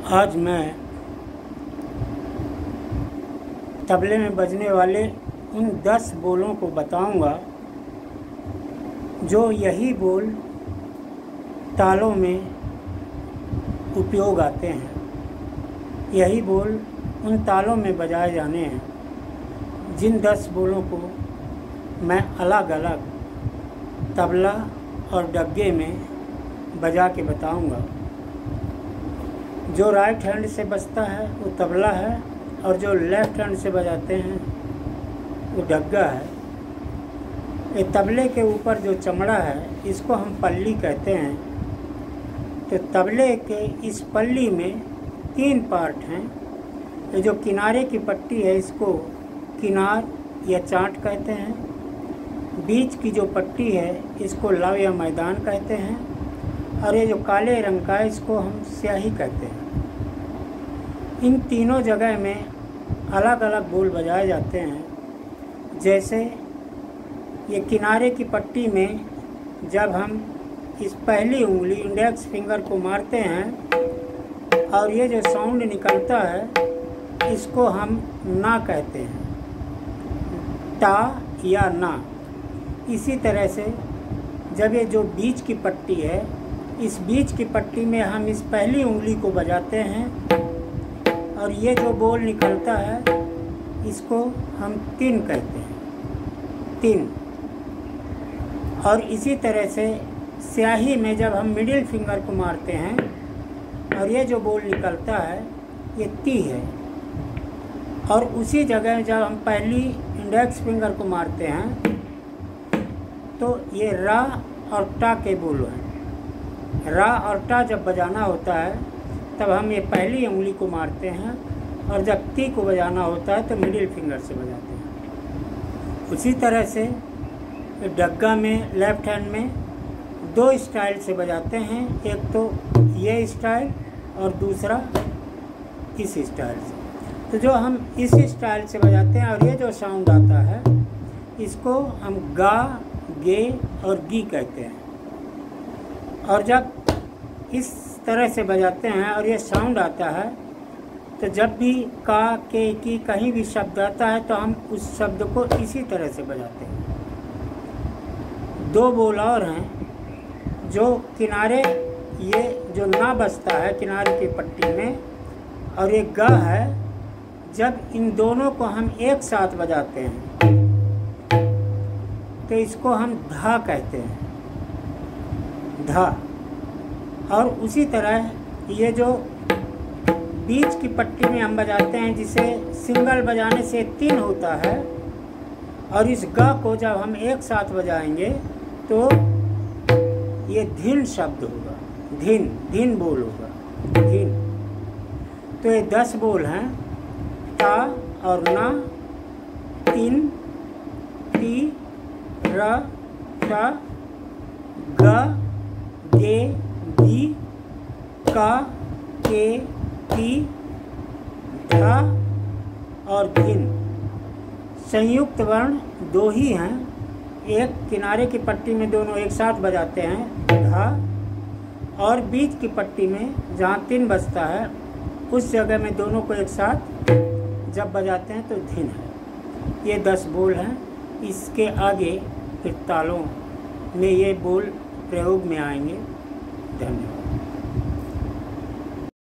आज मैं तबले में बजने वाले उन 10 बोलों को बताऊंगा जो यही बोल तालों में उपयोग आते हैं। यही बोल उन तालों में बजाए जाने हैं जिन 10 बोलों को मैं अलग अलग तबला और डग्गे में बजा के बताऊंगा। जो राइट हैंड से बजता है वो तबला है और जो लेफ्ट हैंड से बजाते हैं वो डग्गा है। ये तबले के ऊपर जो चमड़ा है इसको हम पल्ली कहते हैं। तो तबले के इस पल्ली में 3 पार्ट हैं। ये जो किनारे की पट्टी है इसको किनार या चाट कहते हैं। बीच की जो पट्टी है इसको लव या मैदान कहते हैं और ये जो काले रंग का है इसको हम स्याही कहते हैं। इन तीनों जगह में अलग अलग बोल बजाए जाते हैं। जैसे ये किनारे की पट्टी में जब हम इस पहली उंगली इंडेक्स फिंगर को मारते हैं और ये जो साउंड निकलता है इसको हम ना कहते हैं, टा या ना। इसी तरह से जब ये जो बीच की पट्टी है इस बीच की पट्टी में हम इस पहली उंगली को बजाते हैं और ये जो बोल निकलता है इसको हम तिन कहते हैं, तिन। और इसी तरह से स्याही में जब हम मिडिल फिंगर को मारते हैं और ये जो बोल निकलता है ये ती है। और उसी जगह जब हम पहली इंडेक्स फिंगर को मारते हैं तो ये रा और टा के बोल हैं। रा और टा जब बजाना होता है तब हम ये पहली उंगली को मारते हैं और जब ती को बजाना होता है तो मिडिल फिंगर से बजाते हैं। उसी तरह से डग्गा में लेफ्ट हैंड में 2 स्टाइल से बजाते हैं। एक तो ये स्टाइल और दूसरा इस स्टाइल से। तो जो हम इस स्टाइल से बजाते हैं और ये जो साउंड आता है इसको हम गा, गे और गी कहते हैं। और जब इस तरह से बजाते हैं और ये साउंड आता है तो जब भी का, के, की कहीं भी शब्द आता है तो हम उस शब्द को इसी तरह से बजाते हैं। 2 बोल और हैं जो किनारे ये जो ना बजता है किनारे की पट्टी में और ये गा है। जब इन दोनों को हम एक साथ बजाते हैं तो इसको हम धा कहते हैं, धा। और उसी तरह ये जो बीच की पट्टी में हम बजाते हैं जिसे सिंगल बजाने से 3 होता है और इस गा को जब हम एक साथ बजाएंगे तो ये धिन शब्द होगा, धिन, धिन बोल होगा, धिन। तो ये 10 बोल हैं, टा और ना, तिन, ती, रा, टा, गा, गे, गी, का, के, की, धा और धिन। संयुक्त वर्ण 2 ही हैं। एक किनारे की पट्टी में दोनों एक साथ बजाते हैं, धा, और बीच की पट्टी में जहाँ 3 बजता है उस जगह में दोनों को एक साथ जब बजाते हैं तो धिन है। ये 10 बोल हैं। इसके आगे फिर तालों में ये बोल प्रयोग में आएंगे। धन्यवाद।